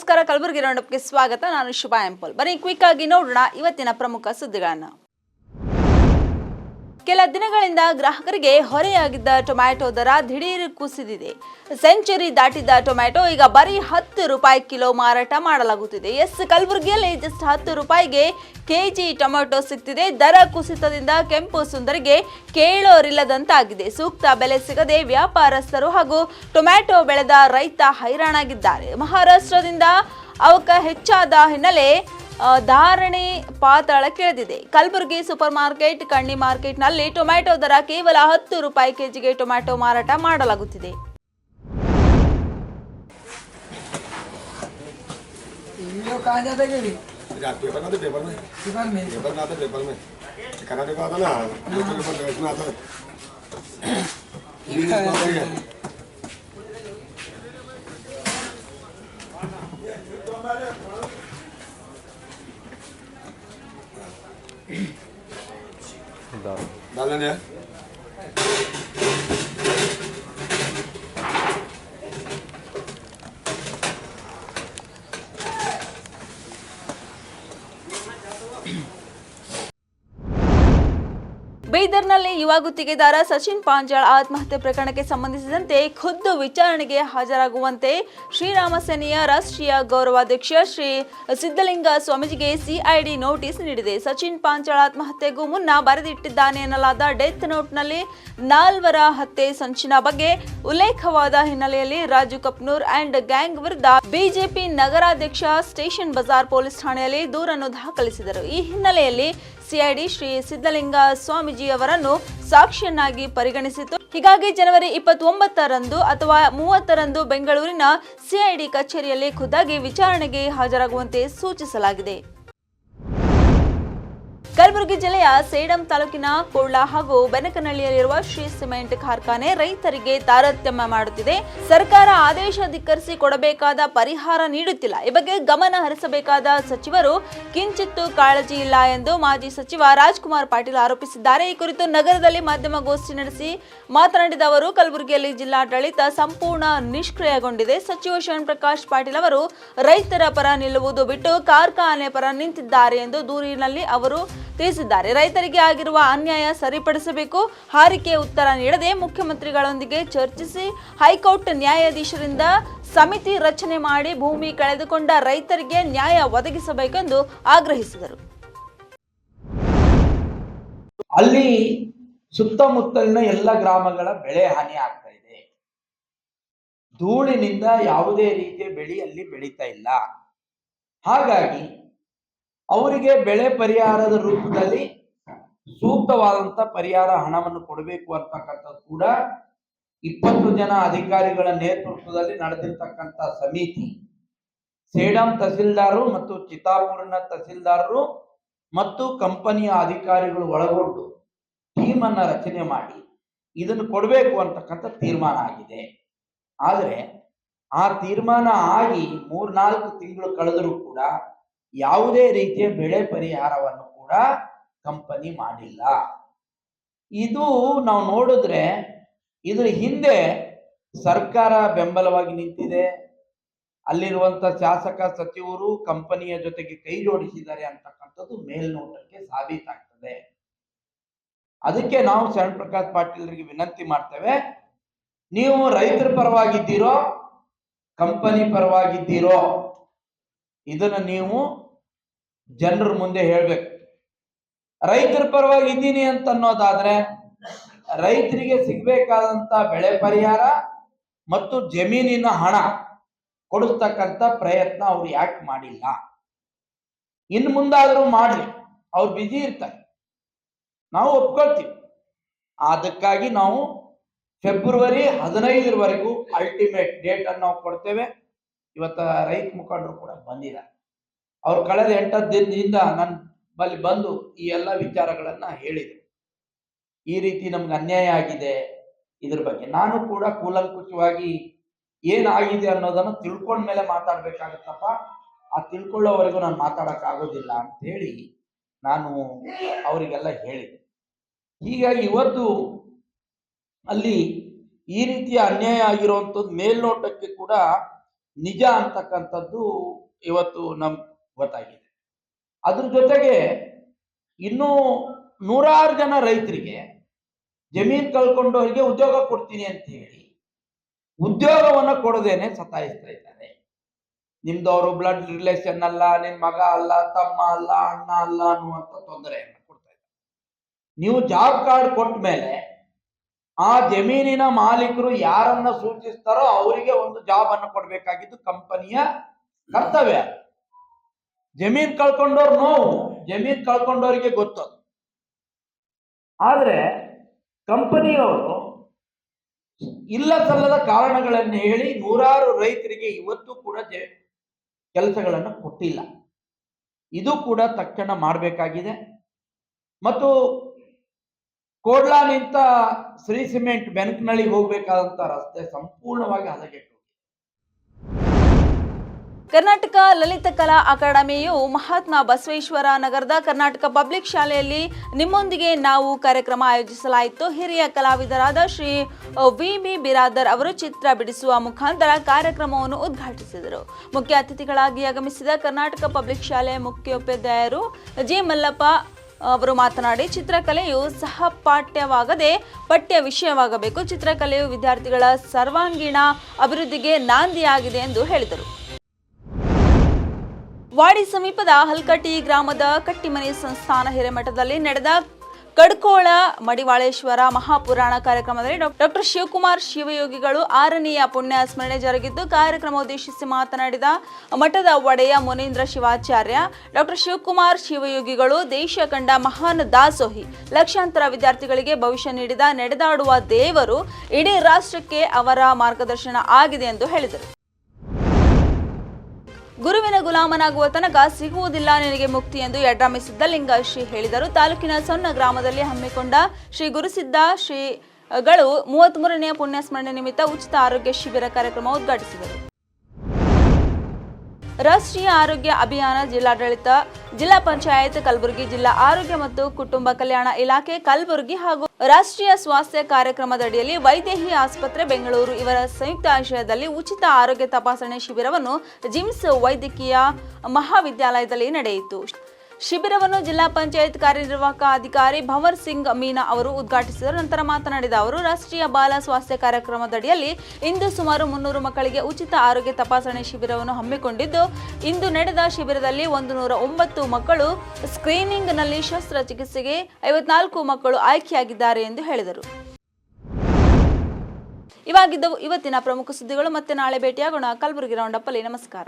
ನಮಸ್ಕಾರ, ಕಲಬುರಗಿ ರೌಂಡಪ್ಗೆ ಸ್ವಾಗತ. ನಾನು ಶುಭಾ ಎಂಪಲ್. ಬನ್ನಿ ಕ್ವಿಕ್ ಆಗಿ ನೋಡೋಣ ಇವತ್ತಿನ ಪ್ರಮುಖ ಸುದ್ದಿಗಳನ್ನು. ಕೆಲ ದಿನಗಳಿಂದ ಗ್ರಾಹಕರಿಗೆ ಹೊರೆಯಾಗಿದ್ದ ಟೊಮ್ಯಾಟೊ ದರ ದಿಢೀರ್ ಕುಸಿದಿದೆ. ಸೆಂಚುರಿ ದಾಟಿದ್ದ ಟೊಮ್ಯಾಟೊ ಈಗ ಬರೀ 10 ರೂಪಾಯಿ ಕಿಲೋ ಮಾರಾಟ ಮಾಡಲಾಗುತ್ತಿದೆ. ಕಲಬುರಗಿಯಲ್ಲಿ ಜಸ್ಟ್ 10 ರೂಪಾಯಿಗೆ ಕೆಜಿ ಟೊಮ್ಯಾಟೊ ಸಿಗ್ತಿದೆ. ದರ ಕುಸಿತದಿಂದ ಕೆಂಪು ಸುಂದರಿಗೆ ಕೇಳೋರಿಲ್ಲದಂತಾಗಿದೆ. ಸೂಕ್ತ ಬೆಲೆ ಸಿಗದೆ ವ್ಯಾಪಾರಸ್ಥರು ಹಾಗೂ ಟೊಮ್ಯಾಟೊ ಬೆಳೆದ ರೈತ ಹೈರಾಣಾಗಿದ್ದಾರೆ. ಮಹಾರಾಷ್ಟ್ರದಿಂದ ಅವಕ ಹೆಚ್ಚಾದ ಹಿನ್ನೆಲೆ ಧಾರಣೆ ಪಾತಾಳಕ್ಕಿಳಿದಿದೆ. ಕಲಬುರಗಿ ಸೂಪರ್ ಮಾರ್ಕೆಟ್, ಕಣ್ಣಿ ಮಾರ್ಕೆಟ್ನಲ್ಲಿ ಟೊಮ್ಯಾಟೊ ದರ ಕೇವಲ 10 ರೂಪಾಯಿ ಕೆಜಿಗೆ ಟೊಮ್ಯಾಟೊ ಮಾರಾಟ ಮಾಡಲಾಗುತ್ತಿದೆ. डालने ಬೀದರ್ನಲ್ಲಿ ಯುವ ಗುತ್ತಿಗೆದಾರ ಸಚಿನ್ ಪಾಂಚಾಳ್ ಆತ್ಮಹತ್ಯೆ ಪ್ರಕರಣಕ್ಕೆ ಸಂಬಂಧಿಸಿದಂತೆ ಖುದ್ದು ವಿಚಾರಣೆಗೆ ಹಾಜರಾಗುವಂತೆ ಶ್ರೀರಾಮ ಸೇನೆಯ ರಾಷ್ಟ್ರೀಯ ಗೌರವಾಧ್ಯಕ್ಷ ಶ್ರೀ ಸಿದ್ದಲಿಂಗ ಸ್ವಾಮೀಜಿಗೆ ಸಿಐಡಿ ನೋಟಿಸ್ ನೀಡಿದೆ. ಸಚಿನ್ ಪಾಂಚಾಳ್ ಆತ್ಮಹತ್ಯೆಗೂ ಮುನ್ನ ಬರೆದಿಟ್ಟಿದ್ದಾನೆ ಎನ್ನಲಾದ ಡೆತ್ ನೋಟ್ನಲ್ಲಿ 4 ಹತ್ಯೆ ಸಂಚಿನ ಬಗ್ಗೆ ಉಲ್ಲೇಖವಾದ ಹಿನ್ನೆಲೆಯಲ್ಲಿ ರಾಜು ಕಪ್ನೂರ್ ಅಂಡ್ ಗ್ಯಾಂಗ್ ವಿರುದ್ಧ ಬಿಜೆಪಿ ನಗರಾಧ್ಯಕ್ಷ ಸ್ಟೇಷನ್ ಬಜಾರ್ ಪೊಲೀಸ್ ಠಾಣೆಯಲ್ಲಿ ದೂರನ್ನು ದಾಖಲಿಸಿದರು. ಈ ಹಿನ್ನೆಲೆಯಲ್ಲಿ ಸಿಐಡಿ ಶ್ರೀ ಸಿದ್ದಲಿಂಗ ಸ್ವಾಮೀಜಿ ಅವರನ್ನು ಸಾಕ್ಷಿಯನ್ನಾಗಿ ಪರಿಗಣಿಸಿತು. ಹೀಗಾಗಿ ಜನವರಿ 29ರಂದು ಅಥವಾ 30ರಂದು ಬೆಂಗಳೂರಿನ ಸಿಐಡಿ ಕಚೇರಿಯಲ್ಲಿ ಖುದ್ದಾಗಿ ವಿಚಾರಣೆಗೆ ಹಾಜರಾಗುವಂತೆ ಸೂಚಿಸಲಾಗಿದೆ. ಕಲಬುರಗಿ ಜಿಲ್ಲೆಯ ಸೇಡಂ ತಾಲೂಕಿನ ಕೋಡ್ಲ ಹಾಗೂ ಬೆನಕನಹಳ್ಳಿಯಲ್ಲಿರುವ ಶ್ರೀ ಸಿಮೆಂಟ್ ಕಾರ್ಖಾನೆ ರೈತರಿಗೆ ತಾರತಮ್ಯ ಮಾಡುತ್ತಿದೆ. ಸರ್ಕಾರ ಆದೇಶ ಧಿಕ್ಕರಿಸಿ ಕೊಡಬೇಕಾದ ಪರಿಹಾರ ನೀಡುತ್ತಿಲ್ಲ. ಈ ಬಗ್ಗೆ ಗಮನ ಹರಿಸಬೇಕಾದ ಸಚಿವರು ಕಿಂಚಿತ್ತೂ ಕಾಳಜಿ ಇಲ್ಲ ಎಂದು ಮಾಜಿ ಸಚಿವ ರಾಜ್ಕುಮಾರ್ ಪಾಟೀಲ್ ಆರೋಪಿಸಿದ್ದಾರೆ. ಈ ಕುರಿತು ನಗರದಲ್ಲಿ ಮಾಧ್ಯಮಗೋಷ್ಠಿ ನಡೆಸಿ ಮಾತನಾಡಿದ ಅವರು, ಕಲಬುರಗಿಯಲ್ಲಿ ಜಿಲ್ಲಾಡಳಿತ ಸಂಪೂರ್ಣ ನಿಷ್ಕ್ರಿಯಗೊಂಡಿದೆ. ಸಚಿವ ಶಿವಪ್ರಕಾಶ್ ಪಾಟೀಲ್ ಅವರು ರೈತರ ಪರ ನಿಲ್ಲುವುದು ಬಿಟ್ಟು ಕಾರ್ಖಾನೆ ಪರ ನಿಂತಿದ್ದಾರೆ ಎಂದು ದೂರಿನಲ್ಲಿ ಅವರು ತಿಳಿಸಿದ್ದಾರೆ. ರೈತರಿಗೆ ಆಗಿರುವ ಅನ್ಯಾಯ ಸರಿಪಡಿಸಬೇಕು. ಹಾರಿಕೆ ಉತ್ತರ ನೀಡದೆ ಮುಖ್ಯಮಂತ್ರಿಗಳೊಂದಿಗೆ ಚರ್ಚಿಸಿ ಹೈಕೋರ್ಟ್ ನ್ಯಾಯಾಧೀಶರಿಂದ ಸಮಿತಿ ರಚನೆ ಮಾಡಿ ಭೂಮಿ ಕಳೆದುಕೊಂಡ ರೈತರಿಗೆ ನ್ಯಾಯ ಒದಗಿಸಬೇಕೆಂದು ಆಗ್ರಹಿಸಿದರು. ಅಲ್ಲಿ ಸುತ್ತಮುತ್ತಲಿನ ಎಲ್ಲ ಗ್ರಾಮಗಳ ಬೆಳೆ ಹಾನಿ ಆಗ್ತಾ ಇದೆ. ಧೂಳಿನಿಂದ ಯಾವುದೇ ರೀತಿಯ ಬೆಳೆ ಅಲ್ಲಿ ಬೆಳೀತಾ ಇಲ್ಲ. ಹಾಗಾಗಿ ಅವರಿಗೆ ಬೆಳೆ ಪರಿಹಾರದ ರೂಪದಲ್ಲಿ ಸೂಕ್ತವಾದಂತ ಪರಿಹಾರ ಹಣವನ್ನು ಕೊಡಬೇಕು ಅಂತಕ್ಕಂಥದ್ದು ಕೂಡ 20 ಜನ ಅಧಿಕಾರಿಗಳ ನೇತೃತ್ವದಲ್ಲಿ ನಡೆದಿರ್ತಕ್ಕಂಥ ಸಮಿತಿ ಸೇಡಂ ತಹಸೀಲ್ದಾರರು ಮತ್ತು ಚಿತ್ತಾಪುರನ ತಹಸೀಲ್ದಾರರು ಮತ್ತು ಕಂಪನಿಯ ಅಧಿಕಾರಿಗಳು ಒಳಗೊಂಡು ಟೀಮ್ ಅನ್ನ ರಚನೆ ಮಾಡಿ ಇದನ್ನು ಕೊಡಬೇಕು ಅಂತಕ್ಕಂಥ ತೀರ್ಮಾನ ಆಗಿದೆ. ಆದರೆ ಆ ತೀರ್ಮಾನ ಆಗಿ 3-4 ತಿಂಗಳು ಕಳೆದರೂ ಕೂಡ ಯಾವುದೇ ರೀತಿಯ ಬೆಳೆ ಪರಿಹಾರವನ್ನು ಕೂಡ ಕಂಪನಿ ಮಾಡಿಲ್ಲ. ಇದು ನಾವು ನೋಡಿದ್ರೆ ಇದ್ರ ಹಿಂದೆ ಸರ್ಕಾರ ಬೆಂಬಲವಾಗಿ ನಿಂತಿದೆ. ಅಲ್ಲಿರುವಂತ ಶಾಸಕ ಸಚಿವರು ಕಂಪನಿಯ ಜೊತೆಗೆ ಕೈ ಜೋಡಿಸಿದ್ದಾರೆ ಅಂತಕ್ಕಂಥದ್ದು ಮೇಲ್ನೋಟಕ್ಕೆ ಸಾಬೀತಾಗ್ತದೆ. ಅದಕ್ಕೆ ನಾವು ಶಿವಪ್ರಕಾಶ್ ಪಾಟೀಲ್ರಿಗೆ ವಿನಂತಿ ಮಾಡ್ತೇವೆ, ನೀವು ರೈತರ ಪರವಾಗಿದ್ದೀರೋ ಕಂಪನಿ ಪರವಾಗಿದ್ದೀರೋ ಇದನ್ನ ನೀವು ಜನರ ಮುಂದೆ ಹೇಳ್ಬೇಕು. ರೈತರ ಪರವಾಗಿ ಇದ್ದೀನಿ ಅಂತ ಅನ್ನೋದಾದ್ರೆ ರೈತರಿಗೆ ಸಿಗ್ಬೇಕಾದಂತ ಬೆಳೆ ಪರಿಹಾರ ಮತ್ತು ಜಮೀನಿನ ಹಣ ಕೊಡಿಸ್ತಕ್ಕಂಥ ಪ್ರಯತ್ನ ಅವ್ರು ಯಾಕೆ ಮಾಡಿಲ್ಲ? ಇನ್ನು ಮುಂದಾದ್ರೂ ಮಾಡ್ಲಿ, ಅವ್ರು ಬಿಜಿ ಇರ್ತಾರೆ, ನಾವು ಒಪ್ಕೊಳ್ತೀವಿ. ಅದಕ್ಕಾಗಿ ನಾವು ಫೆಬ್ರವರಿ 15ರವರೆಗೂ ಅಲ್ಟಿಮೇಟ್ ಡೇಟ್ ಅನ್ನು ನಾವು ಕೊಡ್ತೇವೆ. ಇವತ್ತ ರೈತ ಮುಖಂಡರು ಕೂಡ ಬಂದಿದ್ದಾರೆ. ಅವ್ರು ಕಳೆದ 8 ದಿನದಿಂದ ನನ್ನ ಬಳಿ ಬಂದು ಈ ಎಲ್ಲ ವಿಚಾರಗಳನ್ನ ಹೇಳಿದ್ರು. ಈ ರೀತಿ ನಮ್ಗೆ ಅನ್ಯಾಯ ಆಗಿದೆ, ಇದ್ರ ಬಗ್ಗೆ ನಾನು ಕೂಡ ಕೂಲಂಕುಷವಾಗಿ ಏನಾಗಿದೆ ಅನ್ನೋದನ್ನು ತಿಳ್ಕೊಂಡ ಮೇಲೆ ಮಾತಾಡ್ಬೇಕಾಗತ್ತಪ್ಪ, ಆ ತಿಳ್ಕೊಳ್ಳೋವರೆಗೂ ನಾನು ಮಾತಾಡಕ್ ಆಗೋದಿಲ್ಲ ಅಂತ ಹೇಳಿ ನಾನು ಅವರಿಗೆಲ್ಲ ಹೇಳಿದೆ. ಹೀಗಾಗಿ ಇವತ್ತು ಅಲ್ಲಿ ಈ ರೀತಿಯ ಅನ್ಯಾಯ ಆಗಿರುವಂಥದ್ದು ಮೇಲ್ನೋಟಕ್ಕೆ ಕೂಡ ನಿಜ ಅಂತಕ್ಕಂಥದ್ದು ಇವತ್ತು ನಮ್ಗೆ ಗೊತ್ತಾಗಿದೆ. ಅದ್ರ ಜೊತೆಗೆ ಇನ್ನೂ ನೂರಾರು ಜನ ರೈತರಿಗೆ ಜಮೀನ್ ಕಳ್ಕೊಂಡವರಿಗೆ ಉದ್ಯೋಗ ಕೊಡ್ತೀನಿ ಅಂತ ಹೇಳಿ ಉದ್ಯೋಗವನ್ನ ಕೊಡದೇನೆ ಸತಾಯಿಸ್ತಾ ಇದ್ದಾರೆ. ನಿಮ್ದು ಅವರು ಬ್ಲಡ್ ರಿಲೇಷನ್ ಅಲ್ಲ, ನಿನ್ ಮಗ ಅಲ್ಲ, ತಮ್ಮ ಅಲ್ಲ, ಅಣ್ಣ ಅಲ್ಲ ಅನ್ನುವಂಥ ತೊಂದರೆಯನ್ನು ಕೊಡ್ತಾ ಇದ್ದಾರೆ. ನೀವು ಜಾಬ್ ಕಾರ್ಡ್ ಕೊಟ್ಟ ಮೇಲೆ ಆ ಜಮೀನಿನ ಮಾಲೀಕರು ಯಾರನ್ನ ಸೂಚಿಸ್ತಾರೋ ಅವರಿಗೆ ಒಂದು ಜಾಬ್ ಅನ್ನು ಕೊಡಬೇಕಾಗಿದ್ದು ಕಂಪನಿಯ ಕರ್ತವ್ಯ. ಜಮೀನ್ ಕಳ್ಕೊಂಡವ್ರು ನೋವು ಜಮೀನ್ ಕಳ್ಕೊಂಡವರಿಗೆ ಗೊತ್ತದು. ಆದ್ರೆ ಕಂಪನಿಯವರು ಇಲ್ಲ ಸಲ್ಲದ ಕಾರಣಗಳನ್ನು ಹೇಳಿ ನೂರಾರು ರೈತರಿಗೆ ಇವತ್ತು ಕೂಡ ಕೆಲಸಗಳನ್ನು ಕೊಟ್ಟಿಲ್ಲ. ಇದು ಕೂಡ ತಕ್ಷಣ ಮಾಡಬೇಕಾಗಿದೆ. ಮತ್ತು ಕೋಡ್ಲಾನಿಂದ ಶ್ರೀ ಸಿಮೆಂಟ್ ಬೆನಕನಹಳ್ಳಿಗೆ ಹೋಗಬೇಕಾದಂತ ರಸ್ತೆ ಸಂಪೂರ್ಣವಾಗಿ ಹದಗೆಟ್ಟು. ಕರ್ನಾಟಕ ಲಲಿತ ಕಲಾ ಅಕಾಡೆಮಿಯು ಮಹಾತ್ಮ ಬಸವೇಶ್ವರ ನಗರದ ಕರ್ನಾಟಕ ಪಬ್ಲಿಕ್ ಶಾಲೆಯಲ್ಲಿ ನಿಮ್ಮೊಂದಿಗೆ ನಾವು ಕಾರ್ಯಕ್ರಮ ಆಯೋಜಿಸಲಾಯಿತು. ಹಿರಿಯ ಕಲಾವಿದರಾದ ಶ್ರೀ ವಿ.ಬಿ. ಬಿರಾದರ್ ಅವರು ಚಿತ್ರ ಬಿಡಿಸುವ ಮುಖಾಂತರ ಕಾರ್ಯಕ್ರಮವನ್ನು ಉದ್ಘಾಟಿಸಿದರು. ಮುಖ್ಯ ಅತಿಥಿಗಳಾಗಿ ಆಗಮಿಸಿದ ಕರ್ನಾಟಕ ಪಬ್ಲಿಕ್ ಶಾಲೆ ಮುಖ್ಯೋಪಾಧ್ಯಾಯರು ಜಿ ಮಲ್ಲಪ್ಪ ಅವರು ಮಾತನಾಡಿ, ಚಿತ್ರಕಲೆಯು ಸಹಪಾಠ್ಯವಾಗದೆ ಪಠ್ಯ ವಿಷಯವಾಗಬೇಕು. ಚಿತ್ರಕಲೆಯು ವಿದ್ಯಾರ್ಥಿಗಳ ಸರ್ವಾಂಗೀಣ ಅಭಿವೃದ್ಧಿಗೆ ನಾಂದಿಯಾಗಿದೆ ಎಂದು ಹೇಳಿದರು. ವಾಡಿ ಸಮೀಪದ ಹಲ್ಕಟ್ಟಿ ಗ್ರಾಮದ ಕಟ್ಟಿಮನಿ ಸಂಸ್ಥಾನ ಹಿರೇಮಠದಲ್ಲಿ ನಡೆದ ಕಡ್ಕೋಳ ಮಡಿವಾಳೇಶ್ವರ ಮಹಾಪುರಾಣ ಕಾರ್ಯಕ್ರಮದಲ್ಲಿ ಡಾಕ್ಟರ್ ಶಿವಕುಮಾರ್ ಶಿವಯೋಗಿಗಳು 6ನೇಯ ಪುಣ್ಯ ಸ್ಮರಣೆ ಜರುಗಿದ್ದು, ಕಾರ್ಯಕ್ರಮ ಉದ್ದೇಶಿಸಿ ಮಾತನಾಡಿದ ಮಠದ ಒಡೆಯ ಮುನೀಂದ್ರ ಶಿವಾಚಾರ್ಯ, ಡಾಕ್ಟರ್ ಶಿವಕುಮಾರ್ ಶಿವಯೋಗಿಗಳು ದೇಶ ಕಂಡ ಮಹಾನ್ ದಾಸೋಹಿ. ಲಕ್ಷಾಂತರ ವಿದ್ಯಾರ್ಥಿಗಳಿಗೆ ಭವಿಷ್ಯ ನೀಡಿದ ನಡೆದಾಡುವ ದೇವರು. ಇಡೀ ರಾಷ್ಟ್ರಕ್ಕೆ ಅವರ ಮಾರ್ಗದರ್ಶನ ಆಗಿದೆ ಎಂದು ಹೇಳಿದರು. ಗುರುವಿನ ಗುಲಾಮನಾಗುವ ತನಕ ಸಿಗುವುದಿಲ್ಲ ನಿನಗೆ ಮುಕ್ತಿ ಎಂದು ಯಡ್ರಾಮಿ ಸಿದ್ದಲಿಂಗ ಶ್ರೀ ಹೇಳಿದರು. ತಾಲೂಕಿನ ಸೊನ್ನ ಗ್ರಾಮದಲ್ಲಿ ಹಮ್ಮಿಕೊಂಡ ಶ್ರೀ ಗುರುಸಿದ್ದ ಶ್ರೀಗಳು 33ನೇ ಪುಣ್ಯ ಸ್ಮರಣೆ ನಿಮಿತ್ತ ಉಚಿತ ಆರೋಗ್ಯ ಶಿಬಿರ ಕಾರ್ಯಕ್ರಮ ಉದ್ಘಾಟಿಸಿದರು. ರಾಷ್ಟ್ರೀಯ ಆರೋಗ್ಯ ಅಭಿಯಾನ ಜಿಲ್ಲಾಡಳಿತ, ಜಿಲ್ಲಾ ಪಂಚಾಯತ್ ಕಲಬುರಗಿ, ಜಿಲ್ಲಾ ಆರೋಗ್ಯ ಮತ್ತು ಕುಟುಂಬ ಕಲ್ಯಾಣ ಇಲಾಖೆ ಕಲಬುರಗಿ ಹಾಗೂ ರಾಷ್ಟ್ರೀಯ ಸ್ವಾಸ್ಥ್ಯ ಕಾರ್ಯಕ್ರಮದಡಿಯಲ್ಲಿ ವೈದೇಹಿ ಆಸ್ಪತ್ರೆ ಬೆಂಗಳೂರು ಇವರ ಸಂಯುಕ್ತ ಆಶ್ರಯದಲ್ಲಿ ಉಚಿತ ಆರೋಗ್ಯ ತಪಾಸಣೆ ಶಿಬಿರವನ್ನು ಜಿಮ್ಸ್ ವೈದ್ಯಕೀಯ ಮಹಾವಿದ್ಯಾಲಯದಲ್ಲಿ ನಡೆಯಿತು. ಶಿಬಿರವನ್ನು ಜಿಲ್ಲಾ ಪಂಚಾಯತ್ ಕಾರ್ಯನಿರ್ವಾಹಕ ಅಧಿಕಾರಿ ಭವರ್ ಸಿಂಗ್ ಮೀನಾ ಅವರು ಉದ್ಘಾಟಿಸಿದರು. ನಂತರ ಮಾತನಾಡಿದ ಅವರು, ರಾಷ್ಟ್ರೀಯ ಬಾಲ ಸ್ವಾಸ್ಥ್ಯ ಕಾರ್ಯಕ್ರಮದಡಿಯಲ್ಲಿ ಇಂದು ಸುಮಾರು 300 ಮಕ್ಕಳಿಗೆ ಉಚಿತ ಆರೋಗ್ಯ ತಪಾಸಣೆ ಶಿಬಿರವನ್ನು ಹಮ್ಮಿಕೊಂಡಿದ್ದು, ಇಂದು ನಡೆದ ಶಿಬಿರದಲ್ಲಿ 109 ಮಕ್ಕಳು ಸ್ಕ್ರೀನಿಂಗ್ನಲ್ಲಿ ಶಸ್ತ್ರಚಿಕಿತ್ಸೆಗೆ 54 ಮಕ್ಕಳು ಆಯ್ಕೆಯಾಗಿದ್ದಾರೆ ಎಂದು ಹೇಳಿದರು. ಇವಾಗಿದ್ದವು ಇವತ್ತಿನ ಪ್ರಮುಖ ಸುದ್ದಿಗಳು. ಮತ್ತೆ ನಾಳೆ ಭೇಟಿಯಾಗೋಣ. ಕಲಬುರಗಿ ರೌಂಡಪ್ ಅಲ್ಲಿ. ನಮಸ್ಕಾರ.